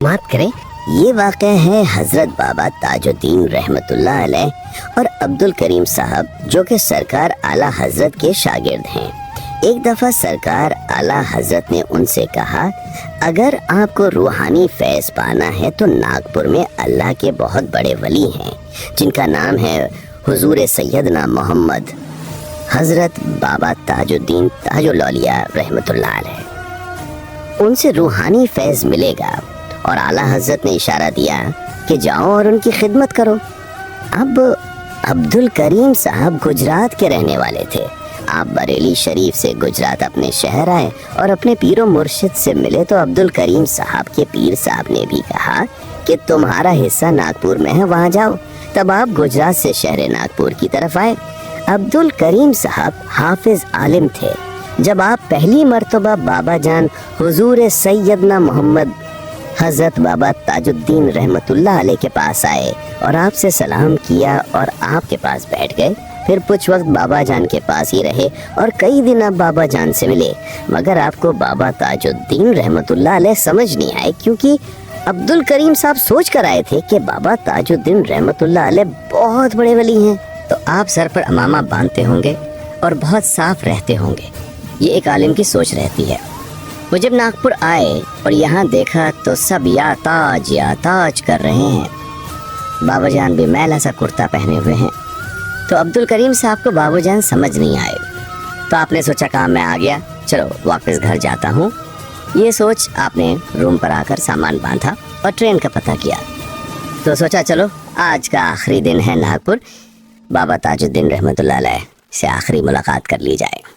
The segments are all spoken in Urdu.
بات کریں یہ واقعہ ہے حضرت بابا تاج الدین رحمت اللہ علیہ اور عبد الکریم صاحب جو کہ سرکار اعلیٰ حضرت کے شاگرد ہیں۔ ایک دفعہ سرکار اعلیٰ حضرت نے ان سے کہا اگر آپ کو روحانی فیض پانا ہے تو ناگپور میں اللہ کے بہت بڑے ولی ہیں جن کا نام ہے حضور سیدنا محمد حضرت بابا تاج الدین تاج الاولیاء رحمت اللہ علیہ، ان سے روحانی فیض ملے گا۔ اور اعلیٰ حضرت نے اشارہ دیا کہ جاؤ اور ان کی خدمت کرو۔ اب عبد الکریم صاحب گجرات کے رہنے والے تھے۔ آپ بریلی شریف سے گجرات اپنے شہر آئے اور اپنے پیر و مرشد سے ملے تو عبد الکریم صاحب کے پیر صاحب نے بھی کہا کہ تمہارا حصہ ناگپور میں ہے، وہاں جاؤ۔ تب آپ گجرات سے شہر ناگپور کی طرف آئے۔ عبد الکریم صاحب حافظ عالم تھے۔ جب آپ پہلی مرتبہ بابا جان حضور سیدنا محمد حضرت بابا تاج الدین رحمت اللہ علیہ کے پاس آئے اور آپ سے سلام کیا اور آپ کے پاس بیٹھ گئے، پھر کچھ وقت بابا جان کے پاس ہی رہے اور کئی دن آپ بابا جان سے ملے، مگر آپ کو بابا تاج الدین رحمت اللہ علیہ سمجھ نہیں آئے، کیونکہ عبد الکریم صاحب سوچ کر آئے تھے کہ بابا تاج الدین رحمت اللہ علیہ بہت بڑے ولی ہیں۔ تو آپ سر پر امامہ باندھتے ہوں گے اور بہت صاف رہتے ہوں گے، یہ ایک عالم کی سوچ رہتی ہے۔ وہ جب ناگپور آئے اور یہاں دیکھا تو سب یا تاج کر رہے ہیں۔ بابا جان بھی میلا سا کرتا پہنے ہوئے ہیں، تو عبد الکریم صاحب کو بابا جان سمجھ نہیں آئے، تو آپ نے سوچا کام میں آ گیا، چلو واپس گھر جاتا ہوں۔ یہ سوچ آپ نے روم پر آ کر سامان باندھا اور ٹرین کا پتہ کیا، تو سوچا چلو آج کا آخری دن ہے ناگپور، بابا تاج الدین رحمت اللہ علیہ سے آخری ملاقات کر لی جائے۔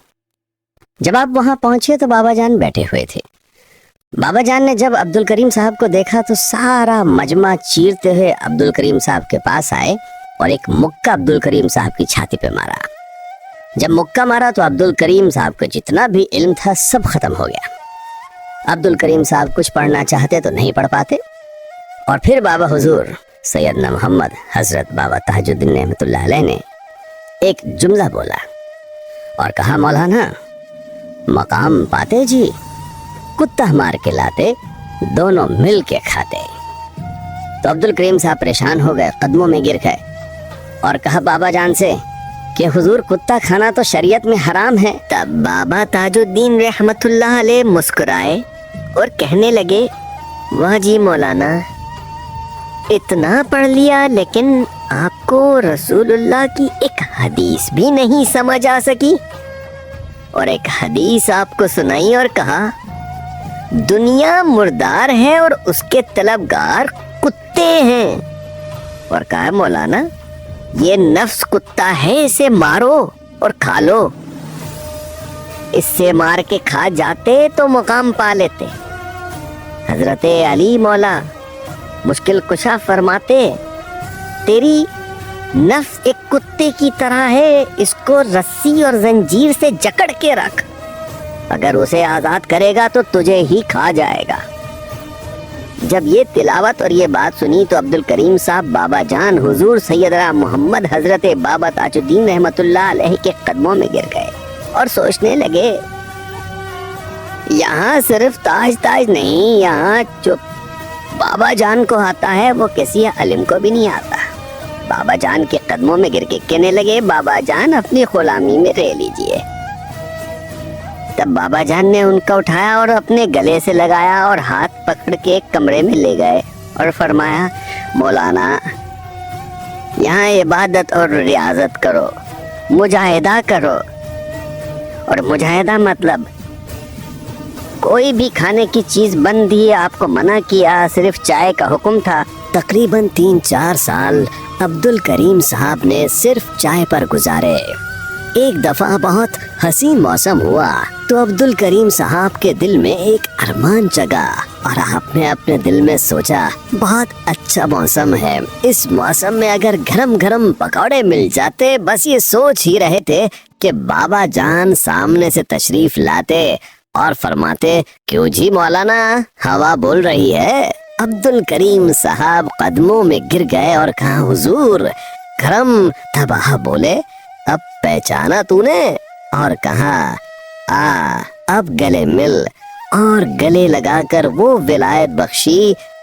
جب آپ وہاں پہنچے تو بابا جان بیٹھے ہوئے تھے۔ بابا جان نے جب عبد الکریم صاحب کو دیکھا تو سارا مجمع چیرتے ہوئے عبد الکریم صاحب کے پاس آئے اور ایک مکہ عبد الکریم صاحب کی چھاتی پہ مارا۔ جب مکہ مارا تو عبد الکریم صاحب کو جتنا بھی علم تھا سب ختم ہو گیا۔ عبد الکریم صاحب کچھ پڑھنا چاہتے تو نہیں پڑھ پاتے، اور پھر بابا حضور سیدنا محمد حضرت بابا تاج الدین رحمت اللہ علیہ نے ایک جملہ بولا اور کہا مولانا مقام پاتے جی کتا مار کے لاتے، دونوں مل کے کھاتے۔ تو عبد الکریم صاحب پریشان ہو گئے، قدموں میں گر گئے اور کہا بابا جان سے کہ حضور کتا کھانا تو شریعت میں حرام ہے۔ تب بابا تاج الدین رحمت اللہ علیہ مسکرائے اور کہنے لگے واہ جی مولانا، اتنا پڑھ لیا لیکن آپ کو رسول اللہ کی ایک حدیث بھی نہیں سمجھ آ سکی، اور ایک حدیث آپ کو سنائی اور کہا دنیا مردار ہے اور اس کے طلبگار کتے ہیں، اور کہا مولانا یہ نفس کتا ہے، اسے مارو اور کھا لو، اس سے مار کے کھا جاتے تو مقام پا لیتے۔ حضرت علی مولا مشکل کشا فرماتے تیری نفس ایک کتے کی طرح ہے، اس کو رسی اور زنجیر سے جکڑ کے رکھ، اگر اسے آزاد کرے گا تو تجھے ہی کھا جائے گا۔ جب یہ تلاوت اور یہ بات سنی تو عبد الکریم صاحب بابا جان حضور سیدنا محمد حضرت بابا تاج الدین رحمت اللہ علیہ کے قدموں میں گر گئے اور سوچنے لگے یہاں صرف تاج نہیں، یہاں جو بابا جان کو آتا ہے وہ کسی علم کو بھی نہیں آتا۔ بابا جان کے قدموں میں گر کے کہنے لگے بابا جان اپنی غلامی میں رہ لیجئے۔ تب بابا جان نے ان کا اٹھایا اور اپنے گلے سے لگایا اور ہاتھ پکڑ کے ایک کمرے میں لے گئے اور فرمایا مولانا یہاں عبادت اور ریاضت کرو، مجاہدہ کرو، اور مجاہدہ مطلب کوئی بھی کھانے کی چیز بند ہی آپ کو منع کیا، صرف چائے کا حکم تھا۔ تقریباً 3-4 سال عبد الکریم صاحب نے صرف چائے پر گزارے۔ ایک دفعہ بہت حسین موسم ہوا تو عبد الکریم صاحب کے دل میں ایک ارمان جگا اور آپ نے اپنے دل میں سوچا بہت اچھا موسم ہے، اس موسم میں اگر گرم گرم پکوڑے مل جاتے۔ بس یہ سوچ ہی رہے تھے کہ بابا جان سامنے سے تشریف لاتے اور فرماتے کیوں جی مولانا ہوا بول رہی ہے۔ عبد الکریم صاحب قدموں میں گر گئے اور کہا حضور کرم۔ تب آپ بولے اب پہچانا تو نے، اور کہا اب گلے مل، اور گلے لگا کر وہ ولایت بخشی